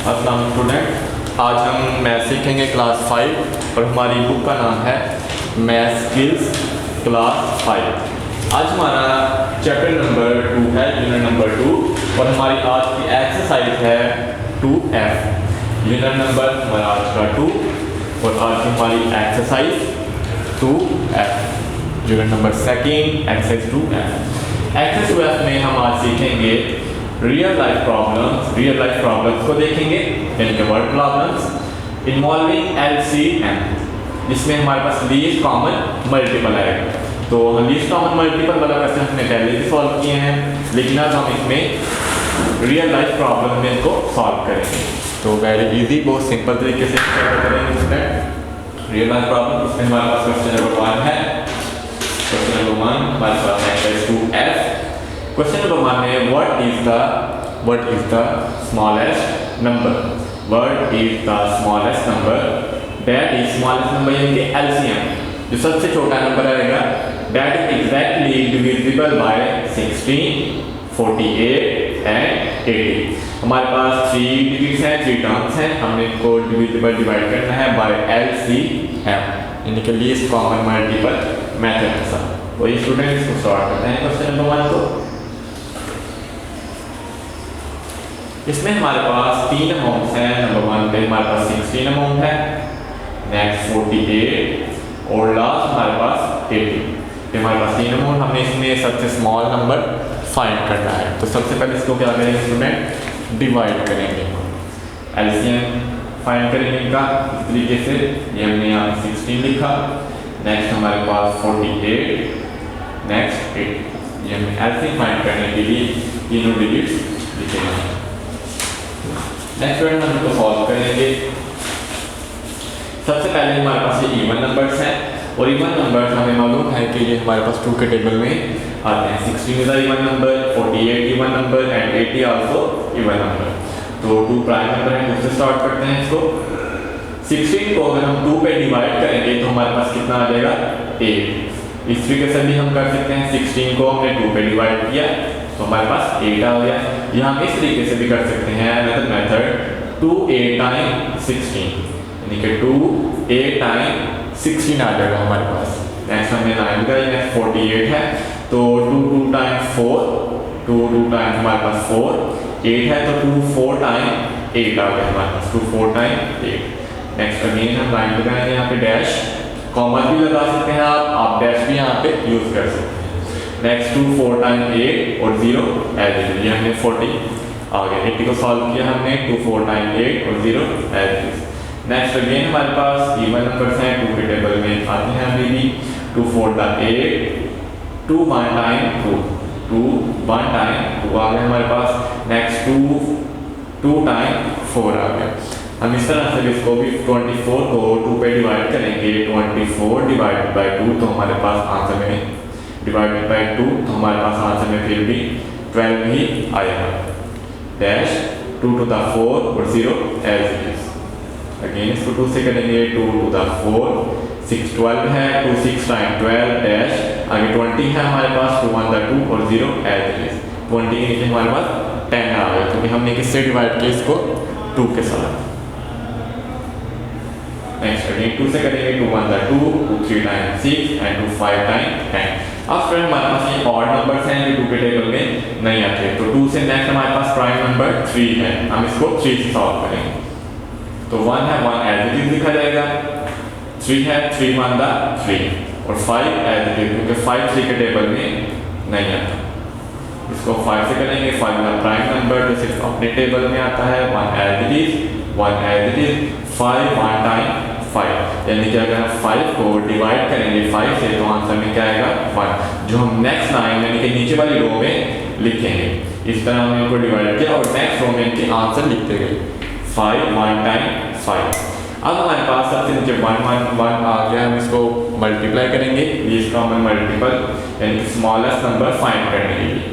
अस्सलाम स्टूडेंट, आज हम मैथ सीखेंगे क्लास 5 और हमारी बुक का नाम है मैथ स्किल्स क्लास 5। आज हमारा चैप्टर नंबर 2 है, यूनिट नंबर 2, और हमारी आज की एक्सरसाइज है 2F। यूनिट नंबर हमारा आज का 2 और आज की हमारी exercise 2F। Unit number 2 exercise 2F। Exercise 2F में हम आज सीखेंगे रियल लाइफ प्रॉब्लम्स को देखेंगे, यानी कि वर्ड प्रॉब्लम्स इन्वॉल्विंग LCM, जिसमें हमारे पास लीस्ट कॉमन मल्टीपल आएगा। तो लीस्ट कॉमन मल्टीपल वाला क्वेश्चन हमने पहले भी सॉल्व किए हैं, लेकिन आज हम इसमें रियल लाइफ प्रॉब्लम में इनको सॉल्व करेंगे। तो वेरी इजी, बहुत सिंपल तरीके से करेंगे इसमें रियल लाइफ प्रॉब्लम। इसमें हमारे पास क्वेश्चन नंबर 1 है। क्वेश्चन नंबर 1 हमारे पास एक्सरसाइज 2F। क्वेश्चन नंबर 1 में what is the smallest number? What is the smallest number? That is smallest number यानी कि LCM, जो सबसे छोटा नंबर आएगा, that is exactly divisible by 16, 48 and 80। हमारे पास 3 डिजिट्स हैं, 3 टर्म्स हैं, हमने इनको डिविजिबल डिवाइड करना है बाय LCM, यानी कि लीस्ट कॉमन मल्टीपल मेथड के साथ। तो ये स्टूडेंट्स को सॉल्व करते हैं क्वेश्चन नंबर 1 को। इसमें हमारे पास 3 अमाउंट्स हैं। नंबर 1 पे हमारे पास 16 अमाउंट है, नेक्स्ट 48 और लास्ट हमारे पास 80। तो हमारे पास 3 अमाउंट, हमने इसमें सबसे स्मॉल नंबर फाइंड करना है। तो सबसे पहले इसको क्या करेंगे स्टूडेंट, डिवाइड करेंगे, एलसीएम फाइंड करेंगे इनका इस तरीके से। ये हमने यहाँ 16 लिखा, नेक्स्ट हमारे पास 48, नेक्स्ट 80। ये हमने एलसीएम फाइंड करने के लिए तीनों डिजिट्स लिखेंगे। नेक्स्ट हम इनको सॉल्व करेंगे। सबसे पहले हमारे पास ये इवन नंबर्स हैं, और इवन नंबर्स हमें मालूम है कि ये हमारे पास 2 के टेबल में आते हैं। 16 is even number, 48 even number and 80 also even number. तो 2 प्राइम नंबर है, उससे स्टार्ट करते हैं इसको। 16 को अगर हम 2 पे डिवाइड करेंगे तो हमारे पास कितना आ जाएगा, 8। इस तरीके से भी हम कर सकते हैं, 16 को हमने 2 पे डिवाइड किया तो हमारे पास 8 आ गया। यहाँ हम इस तरीके से भी कर सकते हैं मेथड 2 8 टाइम 16, यानी कि 2 8 टाइम 16 आ जाएगा हमारे पास। नेक्स्ट हमने 9 का, नेक्स्ट 48 है, तो 2 2 टाइम 4, 2 2 टाइम हमारे पास 4, 8 है तो 2 4 टाइम 8 आ गया हमारे पास, 2 4 टाइम 8। नेक्स्ट अगेन हम 9 लगाएंगे, यहाँ पे डैश कॉमा भी लगा सकते हैं आप डैश भी यहाँ पे यूज कर सकते हैं। नेक्स्ट 2 4 टाइम 8 और 0 एज इट इज, ये हमने 40 आ गया। 80 को सॉल्व किया हमने, 2 4 टाइम 8 और 0 as it is. Next again हमारे पास इवन नंबर्स हैं, 2 के टेबल में आते हैं अभी भी। 2 4 टाइम 8, 2 1 टाइम 2, 2 1 टाइम 2 आ गया हमारे पास। नेक्स्ट 2 2 टाइम 4 आ गया। हम इस तरह से इसको भी 24 को 2 पे डिवाइड करेंगे, 24 डिवाइडेड बाय 2, तो हमारे पास आंसर में डिवाइडेड बाय 2, तो हमारे पास आंसर में फिर भी 12 ही आएगा। डैश 2 टू द 4 और 0 एज इट इज। अगेन इसको 2 से करेंगे, 2 टू द 4, 6 12 है, 2 6 टाइम 12 डैश आगे 20 है हमारे पास, 2 1 द 2 और 0 एज इट इज। 20 के नीचे हमारे पास 10 आ गया, क्योंकि हमने किससे डिवाइड किया इसको, 2 के साथ। नेक्स्ट अगेन 2 से करेंगे, 2 1 द 2, 2 3 टाइम 6 एंड 2 5 टाइम 10। अब फ्रेंड हमारे पास ये ऑड नंबर्स हैं जो 2 के टेबल में नहीं आते, तो 2 से नेक्स्ट हमारे पास प्राइम नंबर 3 है, हम इसको 3 से सॉल्व करेंगे। तो 1 है, 1 एज इट इज लिखा जाएगा, 3 है, 3 1 द 3 और 5 एज इट इज, क्योंकि 5 3 के टेबल में नहीं आता। इसको 5 से करेंगे, 5 का प्राइम नंबर जो सिर्फ अपने टेबल में आता है, 1 as it is, 1 as it is, 5 1 time 5, यानी कि अगर हम 5 को डिवाइड करेंगे 5 से तो आंसर में क्या आएगा, 1, जो हम नेक्स्ट लाइन यानी कि नीचे वाली रो में लिखेंगे। इस तरह हमने इनको डिवाइड किया और नेक्स्ट रो में इनके आंसर लिखते गए, 5 1 टाइम 5। अब हमारे पास सबसे नीचे 1 1 1 आ गया, हम इसको मल्टीप्लाई करेंगे, लीस्ट कॉमन मल्टीपल यानी कि स्मॉलेस्ट नंबर फाइंड करने के लिए।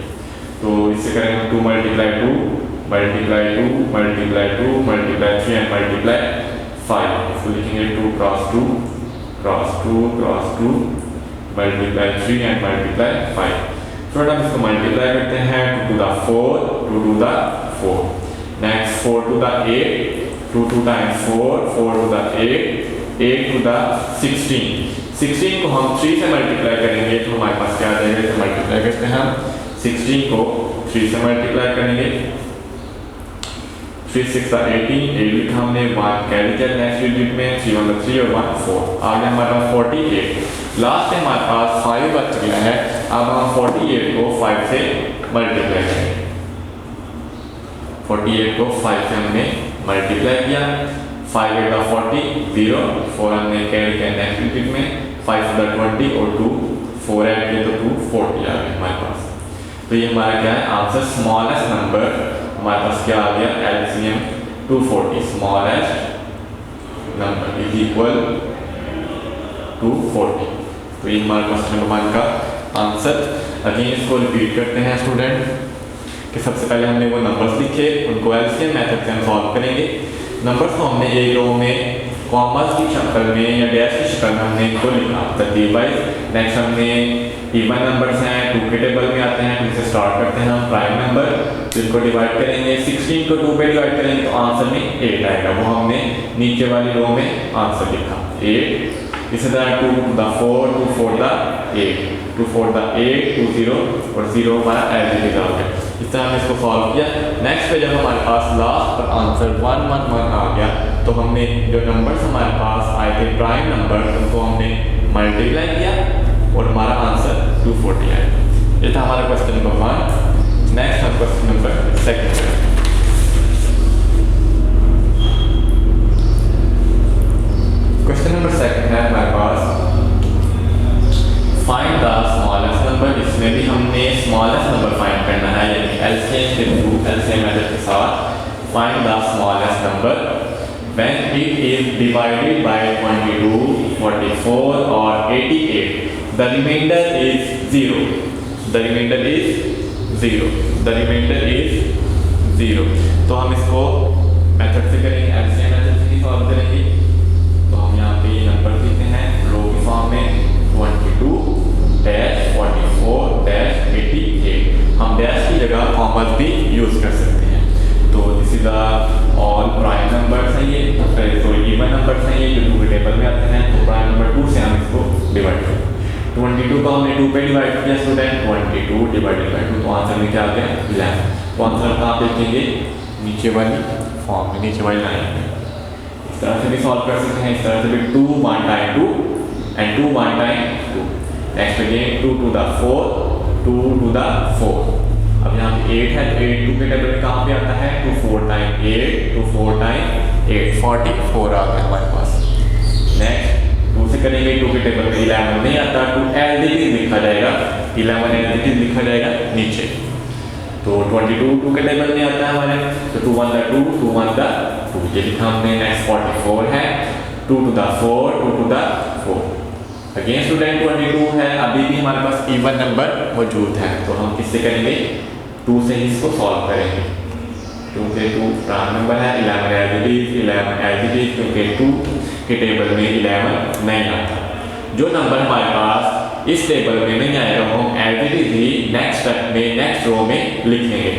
तो इससे करेंगे 2 multiply 2 multiply 2 multiply 2 multiply 3 and multiply 5। इसको लिखेंगे 2 cross 2 cross 2 cross 2 multiply 3 and multiply 5। फिर हम इसको मल्टीप्लाई करते हैं, 2 to the 4 2 to the 4। Next 4 to the 8, 2 2 times 4, 4 to the 8, 8 to the 16। 16 को हम 3 से मल्टीप्लाई करेंगे तो हमारे पास क्या आ जाएगा, इसे मल्टीप्लाई करते हैं हम 16 को 3 से मल्टीप्लाई करेंगे, 3 6 18, 8 लिखा हमने, 1 कैरी किया नेक्स्ट डिजिट में, 3 1 3 और 1 4, आ गया हमारे पास 48। लास्ट में हमारे पास 5 बच गया है, अब हम 48 को 5 से मल्टीप्लाई करेंगे, 48 को 5 से हमने मल्टीप्लाई किया, 5 8 40, 0, 4 हमने कैरी किया नेक्स्ट डिजिट में, 5 20 और 2 4 ऐड किए तो 240 आ गया हमारे पास। तो ये हमारा क्या है आंसर, स्मॉलेस्ट नंबर हमारे पास क्या आ गया, LCM 240, smallest number is equal 240। तो ये हमारे क्वेश्चन नंबर 1 का आंसर। अगेन इसको रिपीट करते हैं स्टूडेंट कि सबसे पहले हमने वो नंबर्स लिखे, उनको एलसीएम मेथड से हम सॉल्व करेंगे। नंबर्स को हमने एक रो में कॉमर्स की शक्ल में या डैश की शक्ल में हमने इनको लिखा तरतीब वाइज। नेक्स्ट हमने इवन नंबर्स हैं 2 के टेबल में आते हैं, तो इसे स्टार्ट करते हैं हम प्राइम नंबर, जिनको डिवाइड करेंगे 16 को 2 पे डिवाइड करेंगे तो आंसर में 8 आएगा, वो हमने नीचे वाली रो में आंसर लिखा 8। इसी तरह 2 टू द 4, 2 4 द 8, 2 4 द 8, 2 0 और 0 हमारा एज इट इज आ गया। इस तरह हमने इसको सॉल्व किया। नेक्स्ट पे जब हमारे पास लास्ट पर आंसर 1 1 1 आ गया तो हमने जो नंबर्स हमारे पास आए थे प्राइम नंबर, उनको हमने मल्टीप्लाई किया और हमारा आंसर 240 आया। ये था हमारा क्वेश्चन नंबर 1। नेक्स्ट हम क्वेश्चन नंबर 2 क्वेश्चन नंबर 2 है हमारे पास फाइंड द स्मॉलेस्ट नंबर। इसमें भी हमने स्मॉलेस्ट नंबर फाइंड करना है, यानी एलसीएम के थ्रू, एलसीएम मेथड के साथ find the smallest number when it is divided by 22, 44 or 88, the remainder is 0. The remainder is 0. The remainder is 0. तो हम इसको मेथड से करेंगे, एलसीएम मेथड से ही सॉल्व करेंगे। तो हम यहाँ पे ये नंबर लिखते हैं रो की फॉर्म में 22 44 88। हम डैश की जगह कॉमर्स भी यूज कर सकते हैं। तो this is the all prime numbers हैं, ये सॉरी इवन नंबर्स हैं, ये जो 2 के टेबल में आते हैं। तो प्राइम नंबर 2 से हम इसको डिवाइड करें। 22 को हमने 2 पे डिवाइड किया स्टूडेंट, 22 डिवाइडेड बाय 2, तो आंसर में क्या आ गया 11। तो आंसर कहाँ पे लिखेंगे, नीचे वाली फॉर्म में, नीचे वाली लाइन में। इस तरह से भी सॉल्व कर सकते हैं, इस तरह से भी 2 1 time 2 and 2 1 time 2। Next again 2 to the 4, 2 to the 4। अब यहाँ पे 8 है, तो 8 2 के टेबल में कहाँ पे आता है, 2 4 टाइम 8, 2 4 टाइम 8, 44 आ गया हमारे पास। नेक्स्ट 2 से करेंगे, 2 के टेबल में 11 नहीं आता, 2 एज इट इज लिखा जाएगा, 11 एज इट इज लिखा जाएगा नीचे। तो 22 2 के टेबल में आता है हमारे, तो 2 1 द 2, 2 1 द 2 ये लिखा हमने। नेक्स्ट 44 है, 2 to the 4, 2 to the 4। Again student 22 है, अभी भी हमारे पास इवन नंबर मौजूद है, तो हम किससे करेंगे, 2 से ही इसको सॉल्व करेंगे। 2 से 2 प्राइम नंबर है, 11 as it is, 11 as it is, क्योंकि 2 के टेबल में 11 नहीं आता। जो नंबर हमारे पास इस टेबल में नहीं आएगा वो हम एज इट इज ही नेक्स्ट स्टेप में, नेक्स्ट रो में लिख लेंगे।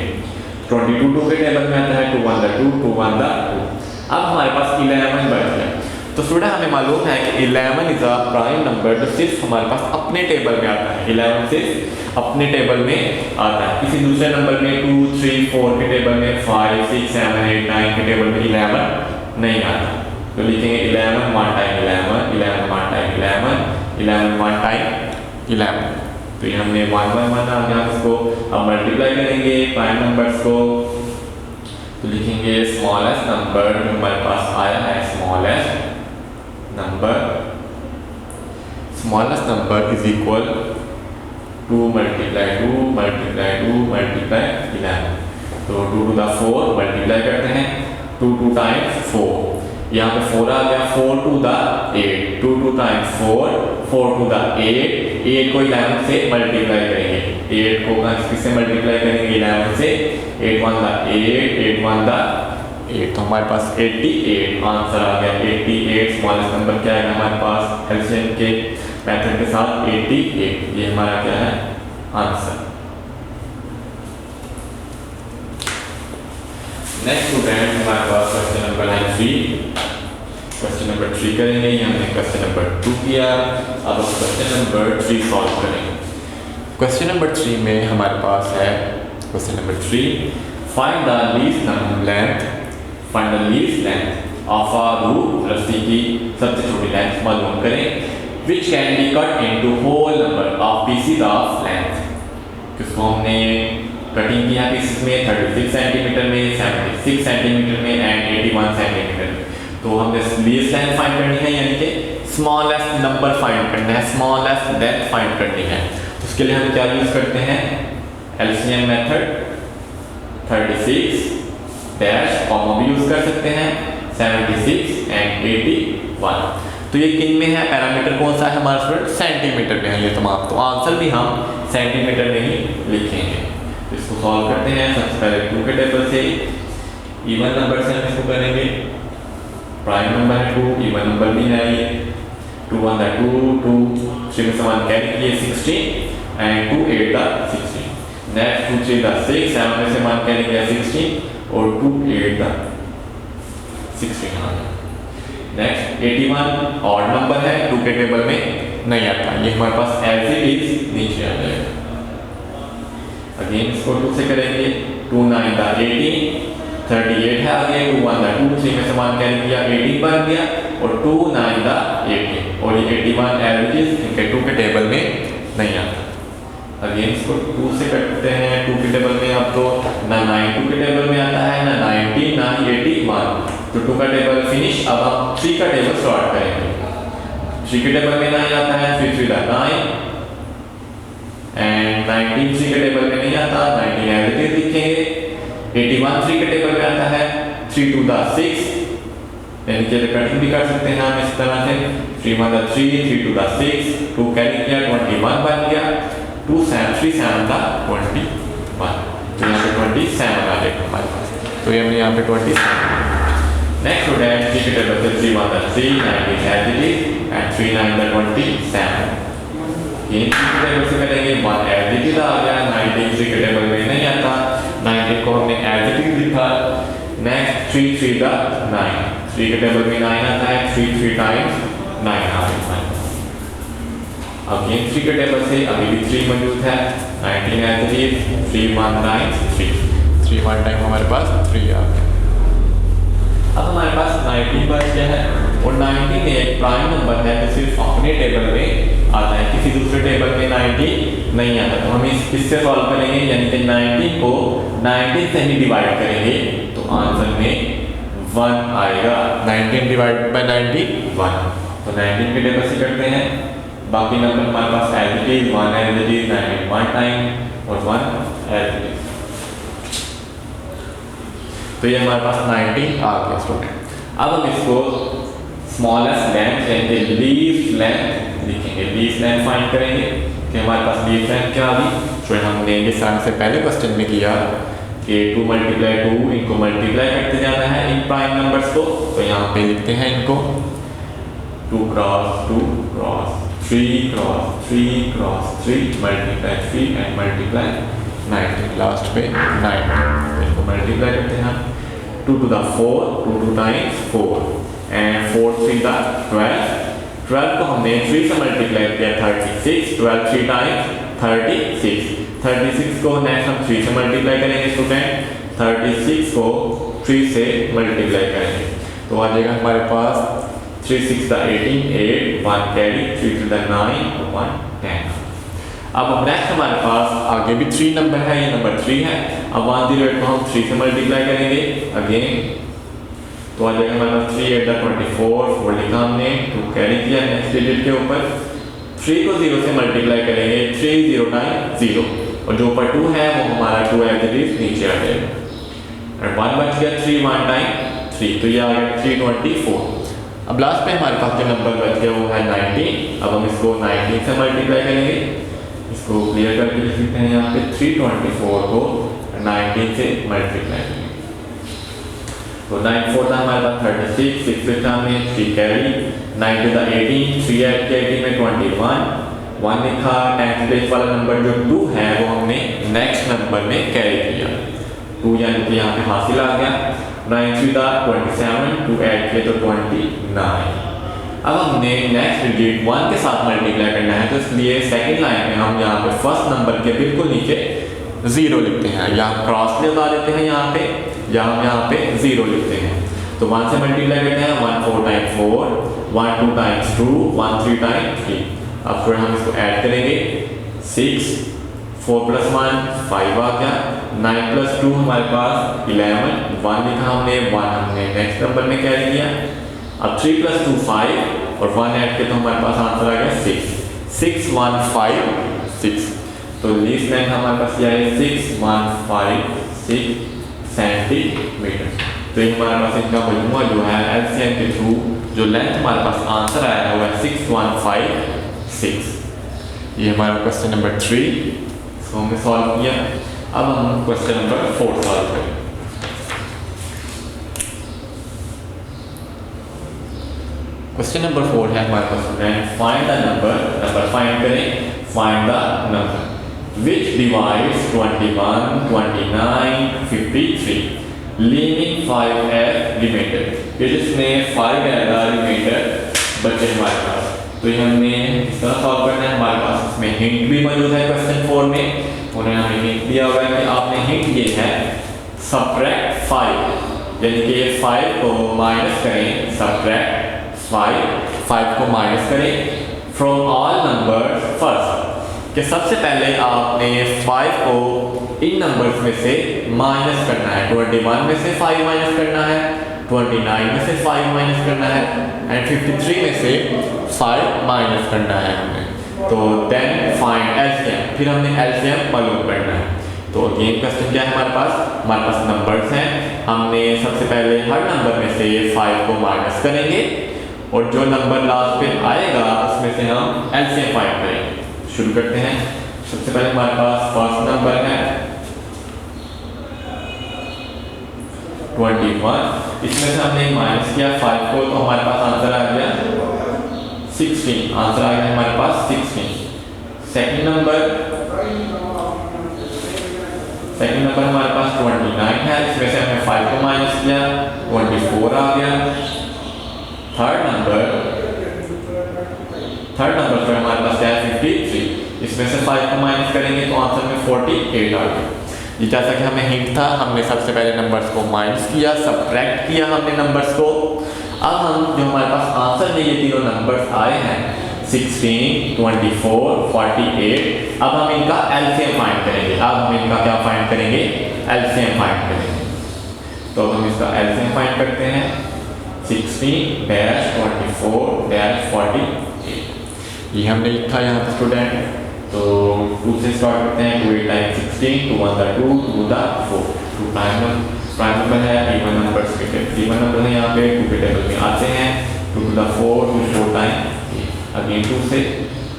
22 2 के टेबल में आता है, 2 1 द 2, 2 1 द 2। अब हमारे पास 11 बच गया। तो स्टूडेंट हमें मालूम है कि 11 इज अ प्राइम नंबर जो सिर्फ हमारे पास अपने टेबल में आता है। 11 सिर्फ अपने टेबल में आता है, किसी दूसरे नंबर में 2 3 4 के टेबल में, 5 6 7 8 9 के टेबल में 11 नहीं आता। तो लिखेंगे 11 1 टाइम 11, 11 1 टाइम 11, 11 1 टाइम 11। तो ये हमने 1 1 1 आ गया, इसको अब मल्टीप्लाई करेंगे प्राइम नंबर्स को। तो लिखेंगे स्मॉलेस्ट नंबर हमारे पास आया है, smallest number is equal 2 multiply 2 multiply 2 multiply 11। तो 2 टू द 4 मल्टीप्लाई करते हैं, 2 2 टाइम्स 4, यहाँ पे 4 आ गया, 4 to the 8, 2 2 times 4, 4 to the 8, 8 को 11 से मल्टीप्लाई करेंगे, 8 को किससे मल्टीप्लाई करेंगे, 11 से, 8 1 द 8, 8 1 द 8, तो हमारे पास 88 आंसर आ गया। 88 स्मॉलेस्ट नंबर क्या है हमारे पास एलसीएम के मेथड के साथ 88, ये हमारा क्या है आंसर। नेक्स्ट स्टूडेंट हमारे पास क्वेश्चन नंबर 3 क्वेश्चन नंबर 3 करेंगे। ये हमने क्वेश्चन नंबर 2 किया, अब हम क्वेश्चन नंबर 3 सॉल्व करेंगे। क्वेश्चन नंबर 3 में हमारे पास है question number 3, find the least length of a rope. रस्सी की सबसे छोटी लेंथ मालूम करें, which can be cut into whole number of pieces of length. किसको हमने कटिंग किया पीसेस में 36 सेंटीमीटर में, 76 सेंटीमीटर में एंड 81 सेंटीमीटर में। तो हमने लीस्ट लेंथ फाइंड करनी है, यानी कि स्मॉलेस्ट नंबर फाइंड करना है, स्मॉलेस्ट लेंथ फाइंड करनी है। उसके लिए हम क्या यूज करते हैं, एलसीएम मेथड, 36 डैश कॉमा भी यूज कर सकते हैं, 76 एंड 81। तो ये किन में है, पैरामीटर कौन सा है हमारा स्टूडेंट, सेंटीमीटर में है ये तमाम। तो आंसर भी हम सेंटीमीटर में ही लिखेंगे। इसको सॉल्व करते हैं। सबसे पहले 2 के टेबल से इवन नंबर से हम इसको करेंगे। प्राइम नंबर है 2, इवन नंबर भी है ये, 2 1 2, 2 3 में समान कैरी किए 16 एंड 2 8 16। नेक्स्ट 2 3 6, 7 में से मान कैरी किया 16 और 2 8 16। नेक्स्ट 81 ऑड नंबर है, 2 के टेबल में नहीं आता, ये हमारे पास एज इट इज नीचे आ जाएगा। अगेन इसको 2 से करेंगे, 2 9 18, 38 है आगे, 2 1 2, 3 में समान कैरी किया 18 बन गया और 2 9 18 और ये 81 एवरेज इनके 2 के टेबल में नहीं आता। अगेन इसको 2 से करते हैं, 2 के टेबल में अब तो ना 9 2 के टेबल में आता है, ना 90 ना 81। तो 2 का टेबल फिनिश। अब हम 3 का टेबल स्टार्ट करेंगे। 3 के टेबल में 9 आता है, 3 3 9 एंड 19 3 के टेबल में नहीं आता, 19 एवरेज लिखेंगे। 81 3 के टेबल में आता है, 3 2 6 यानी कि कटिंग भी कर सकते हैं हम इस तरह से, 3 1 3, 3 2 6, 2 कैरी किया 21 बन गया, 2 7 3 7 21। तो यहाँ पे 27 आ जाएगा हमारे पास। तो ये हमने यहाँ पे 27। नेक्स्ट स्टूडेंट 3 के टेबल से 3 1 3, 19 एज इट इज एंड 3 9 27। ये 3 के टेबल से करेंगे, 1 एज इट इज आ गया, 19 3 के टेबल में नहीं आता, 19 को हमने एज इट इज लिखा। नेक्स्ट 3 3 9, 3 के टेबल में 9 आता है, 3 3 टाइम्स 9 आ गया। अब ये 3 के टेबल से अभी भी 3 मौजूद है, 19 एज इट इज, 3 1 9 3 1 टाइम हमारे पास 3 आ गया। अब हमारे पास 19 बच गया है और 19 एक प्राइम नंबर है जो सिर्फ अपने टेबल में आता है, किसी दूसरे टेबल में 19 नहीं आता। तो हम इससे सॉल्व करेंगे, यानी कि 19 को 19 से ही डिवाइड करेंगे तो आंसर में 1 आएगा। 19 डिवाइडेड बाय 91। तो 19 के टेबल से करते हैं, बाकी नंबर हमारे पास as it is, 1 as it is, 91 time और 1 एज इट इज। तो ये हमारे पास 90 आ गया स्टूडेंट। अब हम इसको स्मॉलेस्ट लेंथ यानी लीस्ट लेंथ लिखेंगे, लीस्ट लेंथ फाइंड करेंगे कि हमारे पास लीस्ट लेंथ क्या आ गई। जो हमने जिस तरह से पहले क्वेश्चन में किया कि 2 × 2 इनको मल्टीप्लाई करते जाना है इन प्राइम नंबर्स को। तो यहाँ पे लिखते हैं इनको 2 × 2 × 3 × 3 × 3 मल्टीप्लाई 3 एंड मल्टीप्लाई 19 लास्ट पे 9 इनको मल्टीप्लाई करते हैं। 2 to the 4, 2 2 times 4 and 4 3 the 12। 12 को हमने 3 से मल्टीप्लाई किया 36, 12 3 times 36। 36 को नेक्स्ट हम 3 से मल्टीप्लाई करेंगे स्टूडेंट, 36 को 3 से मल्टीप्लाई करेंगे तो आ जाएगा हमारे पास 3 6 the 18, 8 1 कैरी, 3 3 the 9 1 10। अब नेक्स्ट हमारे पास आगे भी 3 नंबर है, ये नंबर 3 है। अब 108 को हम 3 से मल्टीप्लाई करेंगे अगेन तो आ जाएगा हमारे पास 3 8 24, 4 लिखा हमने, 2 कैरी किया नेक्स्ट डिजिट के ऊपर, 3 को 0 से मल्टीप्लाई करेंगे 3 0 9 0 और जो ऊपर 2 है वो हमारा 2 एज इट इज नीचे आ जाएगा और 1 बच गया 3 1 टाइम 3 तो ये आ गया 324। अब लास्ट पे हमारे पास जो नंबर बच गया वो है 19। अब हम इसको 19 से मल्टीप्लाई करेंगे, इसको क्लियर करके लिख सकते हैं यहाँ पे 324 को 19 से मल्टीप्लाई करेंगे तो 9 4 था हमारे पास 36, 6 पे था हमें 3 कैरी, 9 to the 18, 3 ऐड किया 18 में 21, 1 लिखा, 10th प्लेस वाला नंबर जो 2 है वो हमने नेक्स्ट नंबर में कैरी किया 2 यानी कि यहाँ पे हासिल आ गया। 9 3 27, 2 ऐड किए तो 29। अब हमने नेक्स्ट डिजिट 1 के साथ मल्टीप्लाई करना है, तो इसलिए सेकंड लाइन में हम यहाँ पे फर्स्ट नंबर के बिल्कुल नीचे 0 लिखते हैं, या क्रॉस लगा देते हैं यहाँ पे, या हम यहाँ पे 0 लिखते हैं। तो 1 से मल्टीप्लाई करते हैं, 1 4 टाइम्स 4, 1 2 टाइम्स 2, 1 3 टाइम्स 3। अब फिर हम इसको ऐड करेंगे, 6 4 + 1 5 आ गया, 9 + 2 हमारे पास 11, 1 लिखा हमने, 1 हमने नेक्स्ट नंबर में कैरी किया। अब 3 + 2 5 और 1 ऐड किया तो हमारे पास आंसर आ गया 6, 6 1 5 6। तो लीस्ट लेंथ हमारे पास क्या है, 6 1 5 6 सेंटीमीटर। तो ये हमारे पास इनका मजमूआ जो है एलसीएम के थ्रू जो लेंथ हमारे पास आंसर आया है वो है 6 1 5 6। ये हमारा क्वेश्चन नंबर 3 इसको हमने सॉल्व किया। अब हम क्वेश्चन नंबर 4 सॉल्व करें। क्वेश्चन नंबर 4 है हमारे पास, फाइंड द नंबर फाइंड करें, find the number which divides 21 29 53 leaving 5 as remainder। ये जिसमें 5 आएगा रिमाइंडर बचे हमारे पास, तो ये हमने इस तरह सॉल्व करना है। हमारे पास इसमें हिंट भी मौजूद है क्वेश्चन 4 में, उन्होंने हमें हिंट दिया हुआ है कि आपने हिंट ये है सबट्रैक्ट 5, यानी कि 5 को माइनस करें, सबट्रैक्ट 5 को माइनस करें फ्रॉम ऑल नंबर्स फर्स्ट, कि सबसे पहले आपने 5 को इन नंबर्स में से माइनस करना है। 21 में से 5 माइनस करना है, 29 में से 5 माइनस करना है, एंड 53 में से 5 माइनस करना है हमने। तो देन फाइंड एलसीएम, फिर हमने एलसीएम मालूम करना है। तो अगेन क्वेश्चन क्या है हमारे पास नंबर्स हैं, हमने सबसे पहले हर नंबर में से 5 को माइनस करेंगे और जो नंबर लास्ट पे आएगा उसमें से हम एलसीएम फाइंड करेंगे। शुरू करते हैं। सबसे पहले हमारे पास फर्स्ट नंबर है 21, इसमें से हमने माइनस किया 5 को, तो हमारे पास आंसर आ गया 16, आंसर आ गया हमारे पास 16। सेकंड नंबर हमारे पास 29 है, इसमें से हमने 5 को माइनस किया, 24 आ गया। थर्ड नंबर पर हमारे पास क्या है 53, इसमें से 5 को माइनस करेंगे तो आंसर में 48 आ गया। ये जैसा कि हमें हिंट था, हमने सबसे पहले नंबर्स को माइनस किया, सबट्रैक्ट किया हमने नंबर्स को। अब हम जो हमारे पास आंसर में ये तीनों नंबर्स आए हैं 16 24 48, अब हम इनका एलसीएम फाइंड करेंगे। अब हम इनका क्या फाइंड करेंगे, एलसीएम फाइंड करेंगे। तो हम इसका एलसीएम फाइंड करते हैं, 16 डैश 24 डैश 48, ये हमने लिखा यहाँ पे स्टूडेंट। तो 2 से स्टार्ट करते हैं, 2 8 टाइम्स 16, 2 1 2 2 4, 2 प्राइम नंबर है, इवन नंबर्स के इवन नंबर है यहाँ पे 2 के टेबल में आते हैं, 2 2 4 2 4 टाइम अगेन 2 से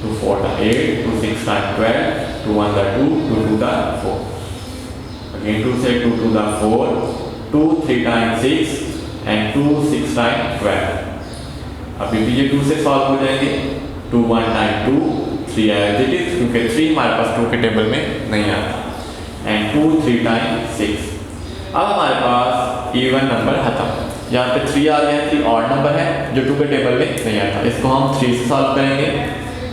2 4 8 2 6 टाइम 12, 2 1 2 2 2 4 अगेन 2 से 2 2 4 2 3 टाइम 6 एंड 2 6 टाइम 12। अभी भी ये 2 से सॉल्व हो जाएंगे, 2 1 टाइम 2 3 एज इट इज, क्योंकि 3 हमारे पास 2 के टेबल में नहीं आता, एंड 2 3 टाइम 6। अब हमारे पास इवन नंबर खत्म, यहाँ पे 3 आ गया, 3 ऑड नंबर है जो 2 के टेबल में नहीं आता, इसको हम 3 से सॉल्व करेंगे।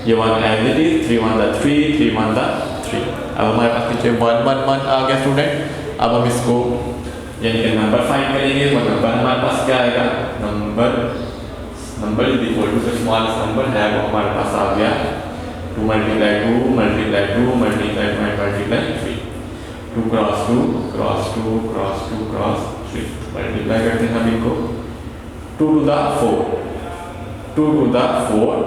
ये 1 एज इट इज, 3 1 3 3 1 3। अब हमारे पास पीछे 1 1 1 आ गया स्टूडेंट। अब हम इसको यानी कि नंबर फाइंड करेंगे। वो नंबर हमारे पास क्या आएगा, नंबर इज इक्वल टू जो स्मॉलेस्ट नंबर है वो हमारे पास आ गया 2 multiply 2 multiply 2 multiply 3, 2 cross 2 cross 2 cross 2 cross 3, multiply करते हैं हम इनको, 2 to the 4 2 to the 4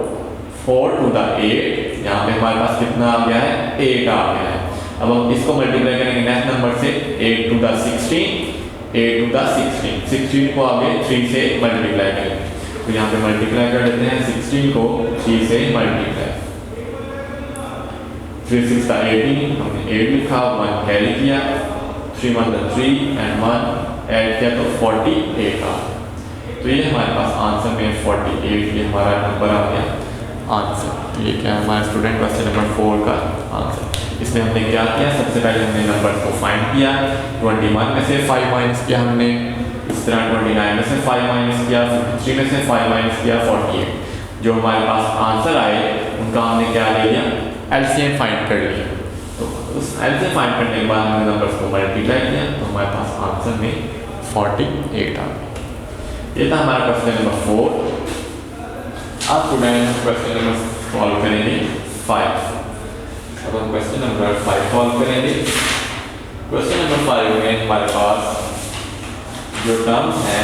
4 to the 8, यहाँ पे हमारे पास कितना आ गया है, 8 आ गया है। अब हम इसको मल्टीप्लाई करेंगे नेक्स्ट नंबर से, 8 टू द 16 8 टू द 16 को आगे 3 से मल्टीप्लाई करेंगे, तो यहाँ पे मल्टीप्लाई कर देते हैं 16 को 3 से मल्टीप्लाई, 3 6 18, हमने 8 लिखा, 1 कैरी किया, 3 1 3 एंड 1 ऐड किया तो 48 आ गया। तो ये हमारे पास आंसर में 48, ये हमारा नंबर आ गया आंसर। तो ये क्या है हमारा स्टूडेंट क्वेश्चन नंबर 4 का आंसर। इसमें हमने क्या किया, सबसे पहले हमने नंबर को फाइंड किया। 21 में से 5 माइनस किया हमने, इस तरह 29 में से 5 माइनस किया, 53 में से 5 माइनस किया, 48। जो हमारे पास आंसर आए उनका हमने क्या ले लिया, एलसीएम फाइंड कर लिया। तो उस एलसीएम फाइंड करने के बाद हमने नंबर्स को मल्टीप्लाई किया तो हमारे पास आंसर में 48 आ गया। ये था हमारा क्वेश्चन नंबर 4। अब स्टूडेंट क्वेश्चन नंबर सॉल्व करेंगे 5। अब हम क्वेश्चन नंबर 5 सॉल्व करेंगे। क्वेश्चन नंबर 5 में हमारे पास जो टर्म है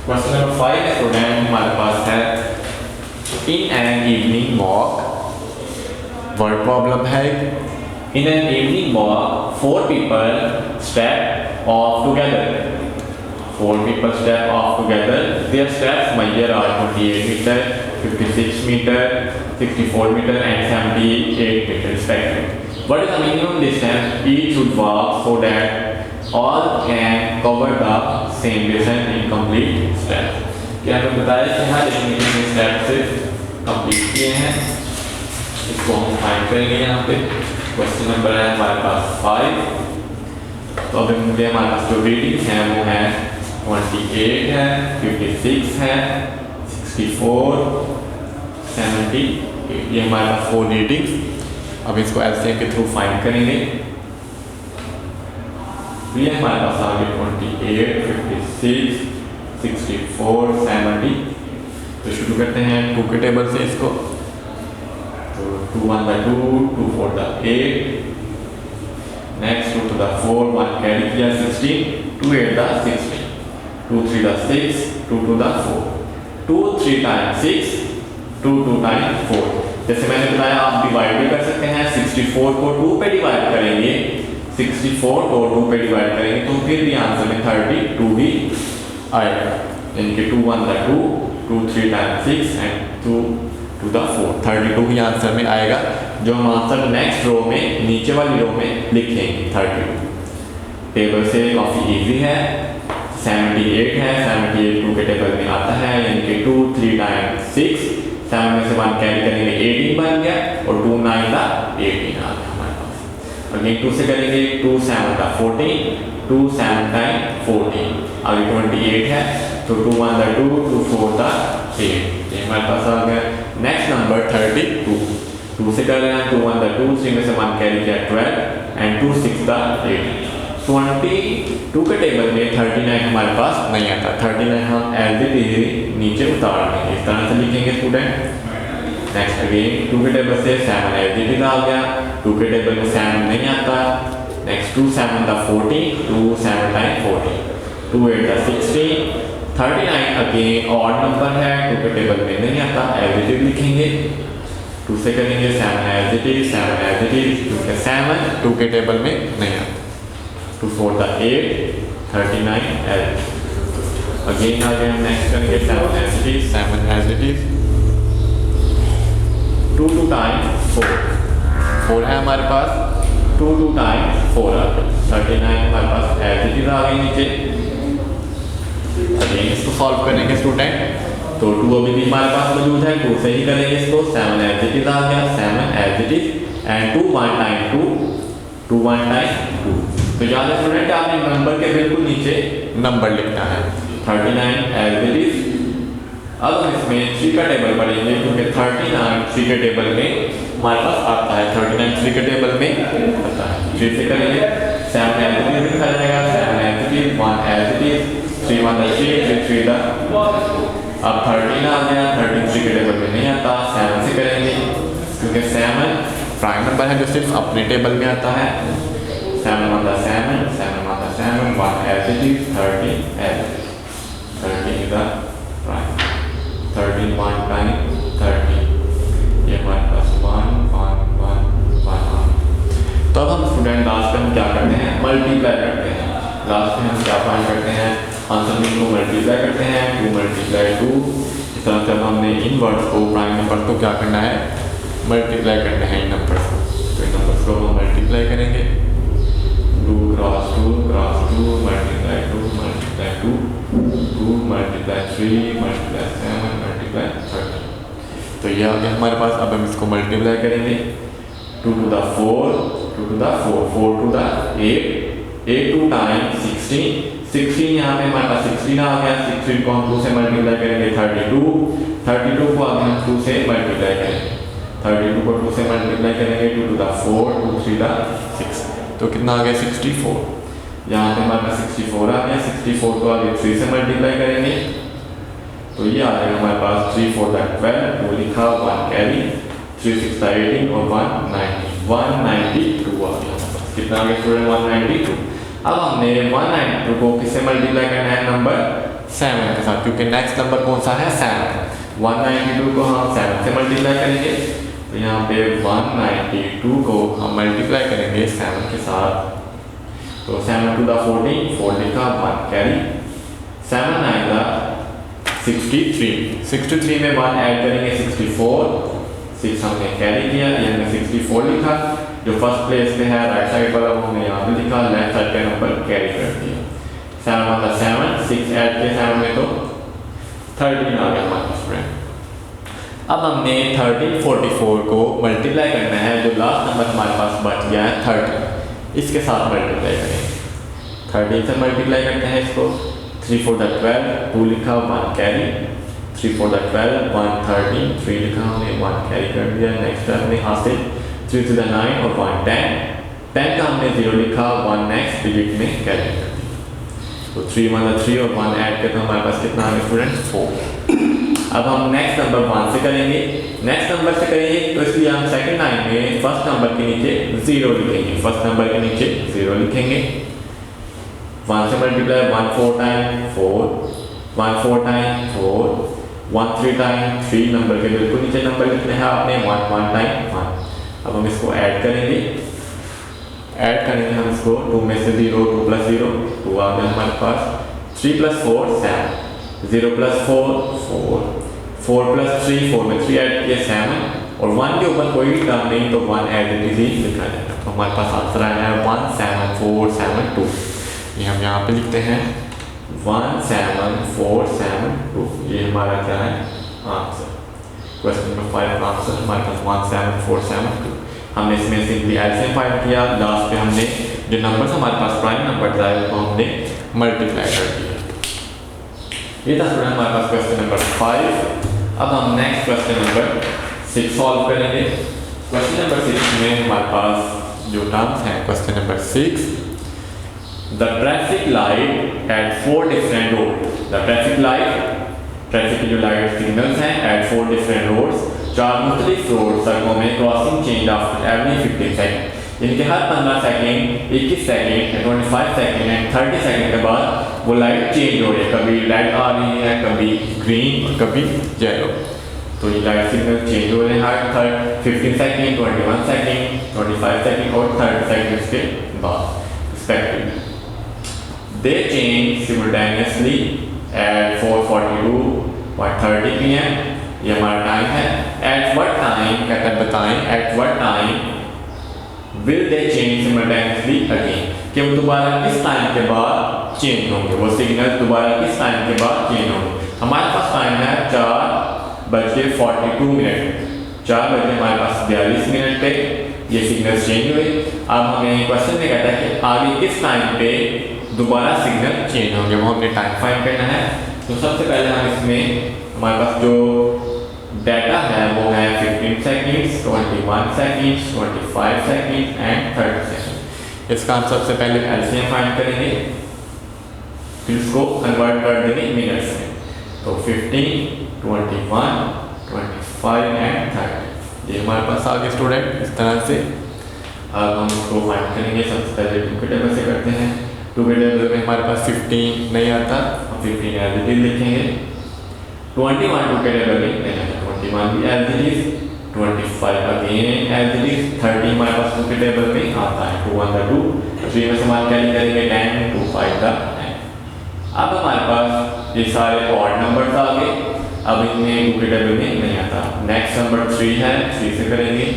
क्वेश्चन नंबर 5 है स्टूडेंट हमारे पास है in an evening walk, word problem है। In an evening walk 4 people step off together. 4 people step off together. Their steps measure are 28 meter, 56 meter, 64 meter and 78 meter respectively. What is the minimum distance each should walk so that all can cover the same distance in complete step? क्या हमें बताया कि हाँ जितने step से complete किए हैं इसको हम फाइंड करेंगे। यहाँ पे क्वेश्चन नंबर है हमारे पास 5। तो अभी मुझे हमारे पास जो रीडिंग्स हैं वो है 28 है, 56 है, 64, 78। ये हमारे पास 4 रीडिंग्स। अब इसको एलसीएम के थ्रू फाइंड करेंगे। ये हमारे पास आ गए 28, 56, 64, 70। तो शुरू करते हैं 2 के टेबल से इसको। तो 2 1 by 2, 2 4 the 8, next 2 to the 4, 1 carry किया 16, 2 8 the 16, 2 3 the 6, 2 2 the 4, 2 3 times 6, 2 2 times 4। जैसे मैंने बताया आप डिवाइड भी कर सकते हैं। 64 को 2 पे डिवाइड करेंगे, 64 को 2 पे डिवाइड करेंगे तो फिर भी आंसर में 32 ही आएगा। यानी कि 2 1 the 2, 2 3 times 6 and 2 2 the 4, 32 he answer में आएगा। जो हम आंसर नेक्स्ट रो में नीचे वाली रो में लिखेंगे 32। टेबल से काफ़ी इजी है। 78 है, 78 2 के टेबल में आता है यानी कि 2 3 times 6, 7 में से 1 कैरी करेंगे 18 बन गया और 2 9 the 18 आ गया हमारे पास। अगेन 2 से करेंगे 2 7 the 14, 2 7 times 14, आगे 28 है तो 2 1 the 2, 2 4 the 8। ये हमारे पास आ गया। Next number 32। 2 से कर रहे हैं 2 1 the 2, 3 में से 1 कैरी किया 12 एंड 2 6 the 8। 22 के टेबल में 39 हमारे पास नहीं आता। 39 हम एज इट इज नीचे उतार देंगे, इस तरह से लिखेंगे स्टूडेंट। नेक्स्ट अगेन 2 के टेबल से 7 एज इट इज आ गया। 2 के टेबल में 7 नहीं आता। Next 2 7 the 14, 2 7 times 14, 2 8 the 16। 39 again odd number है, 2 के टेबल में नहीं आता, एज इट इज लिखेंगे। 2 से करेंगे 7 as it is, 7 as it is, क्योंकि 7 2 के टेबल में नहीं आता। 2 4 the 8, 39 एज अगेन आ गया। नेक्स्ट करेंगे 7 as it is, 7 as it is, 2 2 times 4, 4 है हमारे पास, 2 2 times 4 आ गया। 39 हमारे पास एज इट इज आ गई नीचे। अगेन इसको सॉल्व करेंगे स्टूडेंट। तो 2 अभी भी हमारे पास मौजूद है, 2 से ही करेंगे इसको। 7 एज इट इज आ गया, 7 as it is and 2 1 times 2, 2 1 times 2। तो याद है स्टूडेंट आपने नंबर के बिल्कुल नीचे नंबर लिखना है। 39 एज इट इज। अब हम इसमें 3 का टेबल पढ़ेंगे क्योंकि 39 3 के टेबल में हमारे पास आता है। 39 3 के टेबल में आता है। 3 से करेंगे 7 एज इट इज लिखा जाएगा, 7 as it is, 1 as it is, 3 1 the 3, 3 3 the। अब 13 आ गया। 13 3 के टेबल में नहीं आता। 7 से करेंगे क्योंकि 7 प्राइम नंबर है जो सिर्फ अपने टेबल में आता है। 7 1 the 7, 7 1 the 7, 1 as it is, 13 as it is, 13 is the prime। 13 1 times 13, ये हमारे पास 1 1 1 1। तो अब हम स्टूडेंट लास्ट में हम क्या करते हैं, मल्टीप्लाई करते हैं। लास्ट में हम क्या फाइंड करते हैं, आंसर में 2 मल्टीप्लाई करते हैं, 2 × 2। इस तरह से हमने इन वर्ड्स को प्राइम नंबर को क्या करना है, मल्टीप्लाई करते हैं इन नंबर को। तो इन नंबर को हम मल्टीप्लाई करेंगे, 2 cross 2 cross 2 multiply 2 multiply 2 2 multiply 3 multiply 7 multiply 30। तो ये आ गया हमारे पास। अब हम इसको मल्टीप्लाई करेंगे, 2 to the 4 2 to the 4 4 to the 8 8 2 time 16 यहाँ पे हमारे पास 16 आ गया। 16 को हम 2 से मल्टीप्लाई करेंगे 32 को आगे हम 2 से मल्टीप्लाई करेंगे, 32 को 2 से मल्टीप्लाई करेंगे, 2 to the 4 2 3 the 6। तो कितना आ गया 64। यहाँ पे हमारे पास 64 आ गया। 64 को आगे 3 से मल्टीप्लाई करेंगे, तो ये आ जाएगा हमारे पास 3 4 the 12 2 लिखा 1 कैरी 3 6 the 18 और 192 आ गया हमारे पास। कितना आ गया स्टूडेंट 192। अब हमने 192 को किससे मल्टीप्लाई करना है नंबर 7 के साथ, क्योंकि नेक्स्ट नंबर कौन सा है 7। 192 को हम 7 से मल्टीप्लाई करेंगे, तो यहाँ पे 192 को हम मल्टीप्लाई करेंगे 7 के साथ। तो 7 to the 14 4 लिखा 1 कैरी 7 आएगा 63 में 1 ऐड करेंगे 64 6 हमने कैरी किया, ये हमने 64 लिखा। जो फर्स्ट प्लेस पे है राइट साइड वाला वो हमने यहाँ पे लिखा, लेफ्ट साइड का नंबर कैरी कर दिया। 7 मतलब 7 6 ऐड किया 7 में तो 13 आ गया हमारे स्टूडेंट। अब हमने 13 44 को मल्टीप्लाई करना है, जो लास्ट नंबर हमारे पास बच गया है 30, इसके साथ मल्टीप्लाई करेंगे। 13 से मल्टीप्लाई करते हैं इसको, 3 4 the 12 2 लिखा 1 कैरी 3 4 the 12 1 13 3 लिखा हमने 1 कैरी कर दिया। नेक्स्ट हमने हासिल 3 to the 9 और 1 10 का हमने 0 लिखा 1 नेक्स्ट डिजिट में कैरी कर दिया। तो 3 मतलब 3 और 1 ऐड करते हमारे पास कितना आ गया स्टूडेंट 4। अब हम नेक्स्ट नंबर 1 से करेंगे, नेक्स्ट नंबर से करेंगे तो इसलिए हम सेकंड लाइन में फर्स्ट नंबर के नीचे 0 लिखेंगे, फर्स्ट नंबर के नीचे 0 लिखेंगे। 1 से multiply 1 4 time 4 1 4 time 4 1 3 time 3 number के बिल्कुल नीचे नंबर लिखने हैं आपने 1 1 टाइम 1। अब हम इसको ऐड करेंगे हम इसको 2 में से 0 2 + 0 2 आ गया हमारे पास। 3 + 4 7 0 + 4 4 4 + 3 4 में 3 ऐड किया 7 और 1 के ऊपर कोई भी टर्म नहीं तो 1 ऐड ही लिखा जाएगा। तो हमारे पास आंसर आया है 17472। ये हम यहाँ पे लिखते हैं 17472। ये हमारा क्या है आंसर। क्वेश्चन नंबर 5 आंसर हमारे पास 17472। हमने इसमें सिंपली एलसीएम फाइंड किया, लास्ट पे हमने जो नंबर्स हमारे पास प्राइम नंबर था उसको हमने मल्टीप्लाई कर दिया। ये था स्टूडेंट हमारे पास क्वेश्चन नंबर 5। अब हम नेक्स्ट क्वेश्चन नंबर 6 सॉल्व करेंगे। क्वेश्चन नंबर 6 में हमारे पास जो टर्म्स हैं, question number 6, the traffic light at 4 different road. The traffic light, traffic की जो लाइट सिग्नल्स हैं एट 4 डिफरेंट रोड्स, 4 मुख्तलिफ रोड सड़कों में crossing change after every 15 second, यानी कि हर 15 second 21 second 25 second and 30 second के बाद वो लाइट चेंज हो रही है, कभी रेड आ रही है, कभी ग्रीन और कभी येलो। तो ये लाइट सिग्नल चेंज हो रहे हैं हर 15 सेकंड 21 सेकंड 25 सेकंड और 30 सेकंड के बाद respectively. They change simultaneously at 4:42 PM। ये हमारा टाइम है। At what time कहकर बताएं, at what time will they change simultaneously again, कि वो दोबारा किस टाइम के बाद चेंज होंगे, वो सिग्नल दोबारा किस टाइम के बाद चेंज होंगे। हमारे पास टाइम है 4:42। 4 बजे हमारे पास 42 मिनट पे ये सिग्नल चेंज हुए। अब हमें क्वेश्चन में कहता है कि आगे किस टाइम पे दोबारा सिग्नल चेंज होंगे, वो हमने टाइम फाइंड करना है। तो सबसे पहले हम इसमें हमारे पास जो डाटा है वो है 15 seconds 21 seconds 25 seconds and 30 second. इसका हम सबसे पहले एलसीएम फाइंड करेंगे, फिर इसको कन्वर्ट कर देंगे मिनट्स में। तो 15 21 25 एंड 30 ये हमारे पास आ गए स्टूडेंट इस तरह से। अब हम इसको फाइंड करेंगे। सबसे पहले 2 के टेबल से करते हैं। 2 के टेबल में हमारे पास 15 नहीं आता, हम 15 एज इट इज लिखेंगे। 21 2 के टेबल में 21 भी as it is, 25 again as it is, 30 हमारे पास 2 के टेबल में आता है। 2 1 2 3 में समान कैरी करेंगे 10 2 5 10। अब हमारे पास ये सारे ऑड नंबर्स आ गए। अब इनमें 2 के टेबल में नहीं आता। नेक्स्ट नंबर 3 है, 3 से करेंगे।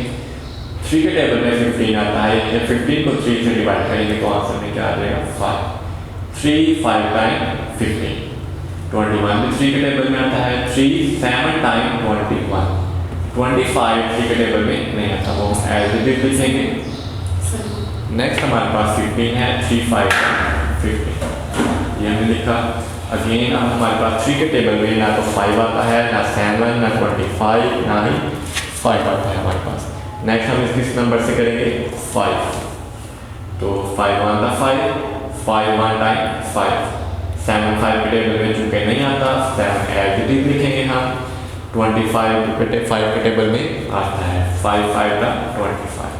3 के टेबल में 15 आता है, ये 15 को 3 से डिवाइड करेंगे तो आंसर में क्या आ जाएगा 5। 3 5 टाइम 15। 21 भी 3 के टेबल में आता है, 3 7 टाइम 21। 25 3 के टेबल में नहीं आता, वो एज इट इज लिखेंगे। नेक्स्ट हमारे पास 15 है, 3 5 15 ये हमने लिखा। अगेन अब हमारे पास 3 के टेबल में ना तो 5 आता है, ना 7, ना 25, ना ही 5 आता है हमारे पास। नेक्स्ट हम किस नंबर से करेंगे 5, तो 5 1 5, 5 1 टाइम 5। 7 5 के टेबल में चूंकि नहीं आता, 7 एज इट इज लिखेंगे हम। 25 के टेबल में आता है, 5 5 का 25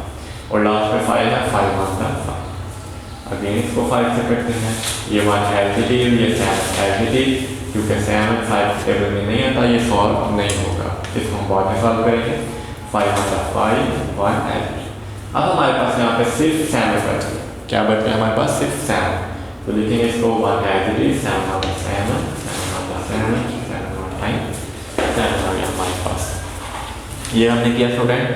और लास्ट में 5 है, 5 1 का 5। अगेन इसको 5 से करते हैं, ये 1 एज इट इज, ये 7 एज इट इज, क्योंकि 7 5 टेबल में नहीं आता, ये सॉल्व नहीं होगा, इसको हम बाद में सॉल्व करेंगे। 5 1 5 1 एज इट। अब हमारे पास यहाँ पे सिर्फ 7 बच गया, क्या बच गया हमारे पास सिर्फ 7, तो लिखेंगे इसको 1 एज इट इज, 7 7 7 7 टाइम 7 आ गया हमारे पास। ये हमने किया स्टूडेंट।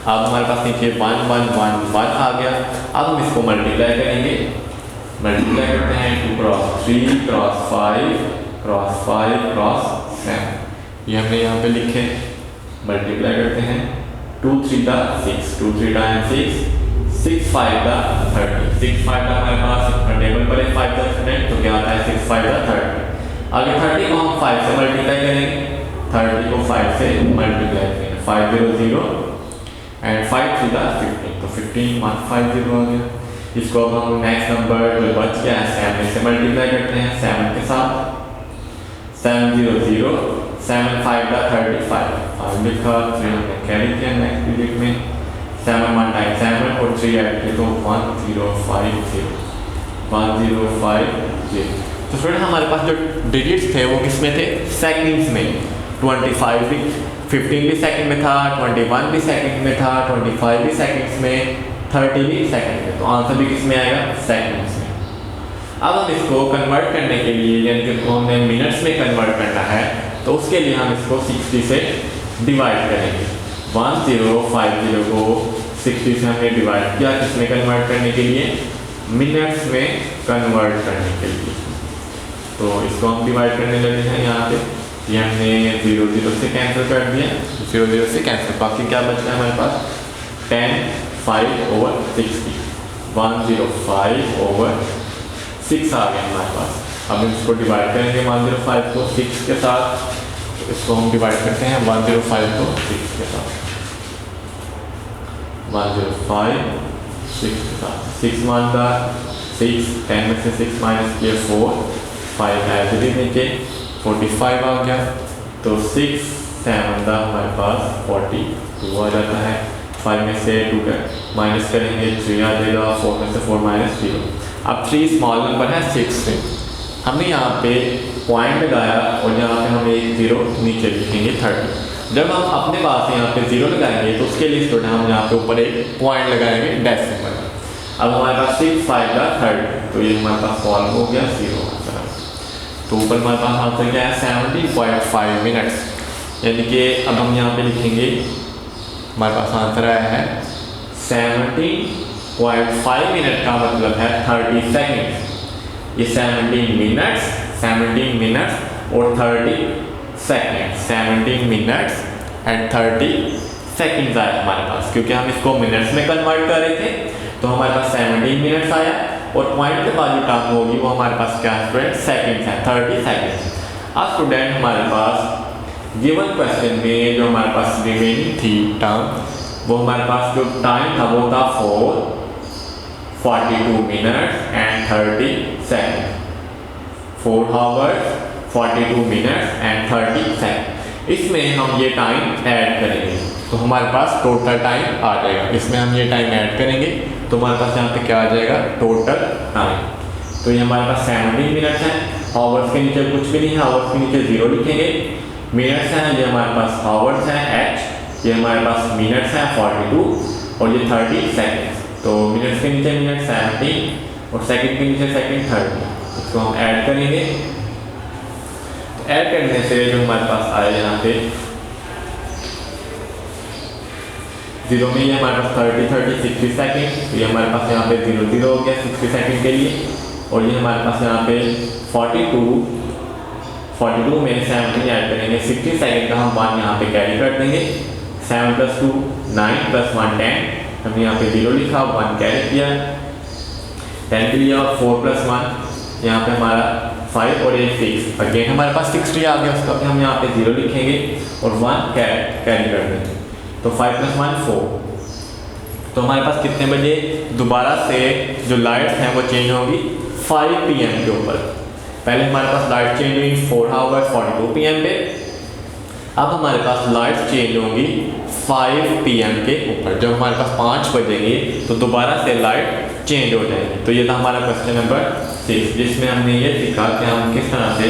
अब हमारे पास नीचे 1 1 1 1 आ गया। अब हम इसको मल्टीप्लाई करेंगे, मल्टीप्लाई करते हैं 2 क्रॉस 3 क्रॉस 5 क्रॉस 5 क्रॉस 7, ये हमने यहाँ पे लिखे। मल्टीप्लाई करते हैं 2 3 का 6, 2 3 टाइम 6, 6 5 का 30, 6 5 का हमारे पास टेबल पर 5 का स्टूडेंट, तो क्या आता है 6 5 का 30। आगे 30 को हम 5 से मल्टीप्लाई करेंगे, 30 को 5 से मल्टीप्लाई करेंगे, 5 0 0 एंड 5 3 का 15, तो 15 1 5 0 आ गया। इसको अब हम नेक्स्ट नंबर जो बच गया है 7 से मल्टीप्लाई करते हैं 7 के साथ। 7 0 0 7 5 का 35, 5 लिखा, 3 हमने कैरी किया नेक्स्ट डिजिट में। 7 1 टाइम 7 और 3 ऐड किए तो 1 0 5 0 1 0 5 0। तो फ्रेंड हमारे पास जो डिजिट्स थे वो किस में थे, सेकंड्स में। 25 भी 15 भी सेकंड में था, 21 भी सेकंड में था, 25 भी सेकंड्स में, 30 भी सेकंड में, तो आंसर भी किस में आएगा सेकंड्स में। अब हम इसको कन्वर्ट करने के लिए, यानी कि हमने मिनट्स में कन्वर्ट करना है, तो उसके लिए हम इसको 60 से डिवाइड करेंगे। 1050 को 60 से हमने डिवाइड किया, किसमें कन्वर्ट करने के लिए, मिनट्स में कन्वर्ट करने के लिए। तो इसको हम डिवाइड करने लगे हैं यहाँ पे, ये हमने 0 0 से कैंसिल कर दिया, 0 0 से कैंसिल, बाकी क्या बचता है हमारे पास 10 5 over 60, 105 over 6 आ गया हमारे पास। अब इसको डिवाइड करेंगे 105 को 6 के साथ, तो इसको हम डिवाइड करते हैं 105 को 6 के साथ, 105 6 के साथ, 6 1 का 6, 10 में से 6 माइनस किए 4, 5 एज इट इज नीचे 45 आ गया, तो 6 7 का हमारे पास 42 आ जाता है। 5 में से 2 का माइनस करेंगे 3 आ जाएगा, 4 में से 4 माइनस 0। अब 3 स्मॉल नंबर है 6 से, हमने यहाँ पे पॉइंट लगाया और यहाँ पे हम एक 0 नीचे लिखेंगे 30। जब हम अपने पास यहाँ पे 0 लगाएंगे तो उसके लिए स्टूडेंट हम यहाँ पे ऊपर एक पॉइंट लगाएंगे डेसिमल। अब हमारे पास 6 5 का 30, तो ये हमारे पास सॉल्व हो गया 0 आंसर। तो ऊपर हमारे पास आंसर क्या है 70.5 मिनट्स, यानी कि अब हम यहाँ पे लिखेंगे हमारे पास आंसर आया है 70.5 मिनट का मतलब है 30 सेकेंड। ये 17 मिनट्स और 30 सेकेंड, 17 मिनट्स एंड 30 सेकेंड्स आया हमारे पास, क्योंकि हम इसको मिनट्स में कन्वर्ट कर रहे थे, तो हमारे पास 17 मिनट्स आया और पॉइंट के बाद जो टर्म होगी वो हमारे पास क्या स्टूडेंट सेकेंड्स है, 30 सेकेंड्स। अब स्टूडेंट हमारे पास गिवन क्वेश्चन में जो हमारे पास रिमेनिंग थी टर्म, वो हमारे पास जो टाइम था वो था 42 minutes and 30 second, 4 hours 42 minutes and 30 second. इसमें हम ये टाइम ऐड करेंगे तो हमारे पास टोटल टाइम आ जाएगा। इसमें हम ये टाइम ऐड करेंगे तो हमारे पास यहाँ पे क्या आ जाएगा टोटल टाइम। तो ये हमारे पास 17 मिनट्स हैं, आवर्स के नीचे कुछ भी नहीं है, आवर्स के नीचे 0 लिखेंगे। मिनट्स हैं, ये हमारे पास आवर्स हैं h, ये हमारे पास मिनट्स हैं 42 और ये 30 सेकेंड्स। तो मिनट्स के नीचे मिनट 17 और सेकंड के नीचे सेकंड 30, इसको हम ऐड करेंगे। ऐड करने से जो हमारे पास आया यहाँ पे 0 में ये हमारे पास 30 60 सेकेंड, तो ये हमारे पास यहाँ पे 0 0 हो गया 60 सेकेंड के लिए। और ये हमारे पास यहाँ पे 42 में 17 ऐड करेंगे, 60 सेकेंड का हम 1 यहाँ पे कैरी कर देंगे। 7 + 2 9 + 1 10, हमने यहाँ पे 0 लिखा, 1 कैरी किया, 10 के लिए, और 4 + 1 यहाँ पे हमारा 5 और ये 6, अगेन हमारे पास 60 आ गया, उसका हम यहाँ पे 0 लिखेंगे और 1 कैरी कर देंगे, तो 5 + 1 4। तो हमारे पास कितने बजे दोबारा से जो लाइट्स हैं वो चेंज होंगी 5 PM के ऊपर। पहले हमारे पास लाइट चेंज हुई 4:42 PM पे, अब हमारे पास लाइट्स चेंज होंगी 5 PM के ऊपर। जब हमारे पास 5 बजेंगे तो दोबारा से लाइट चेंज हो जाएगी। तो ये था हमारा क्वेश्चन नंबर 6, जिसमें हमने ये सीखा कि हम किस तरह से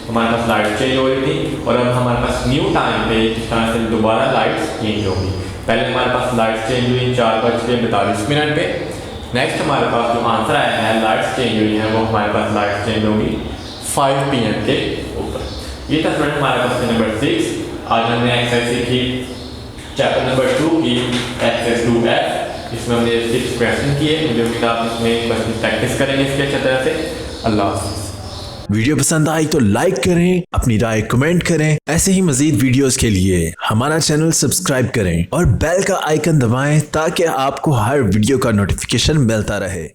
हमारे पास लाइट चेंज हो रही थी और अब हमारे पास न्यू टाइम पे किस तरह से दोबारा लाइट्स चेंज होगी। पहले हमारे पास लाइट्स चेंज हुई 4:42 पे। नेक्स्ट हमारे पास जो आंसर आया है लाइट्स चेंज हुई हैं वो हमारे पास लाइट्स चेंज होगी 5 PM के ऊपर। ये था स्टूडेंट हमारा क्वेश्चन नंबर 6। आज हमने एक्सरसाइज सीखी चैप्टर नंबर 2 की एक्सरसाइज 2F, इसमें हमने 6 क्वेश्चन किए। मुझे उम्मीद आप इसमें क्वेश्चन प्रैक्टिस करेंगे इसके अच्छी तरह से। अल्लाह हाफ़िज़। वीडियो पसंद आई तो लाइक करें, अपनी राय कमेंट करें। ऐसे ही मजीद वीडियोस के लिए हमारा चैनल सब्सक्राइब करें और बेल का आइकन दबाएं ताकि आपको हर वीडियो का नोटिफिकेशन मिलता रहे।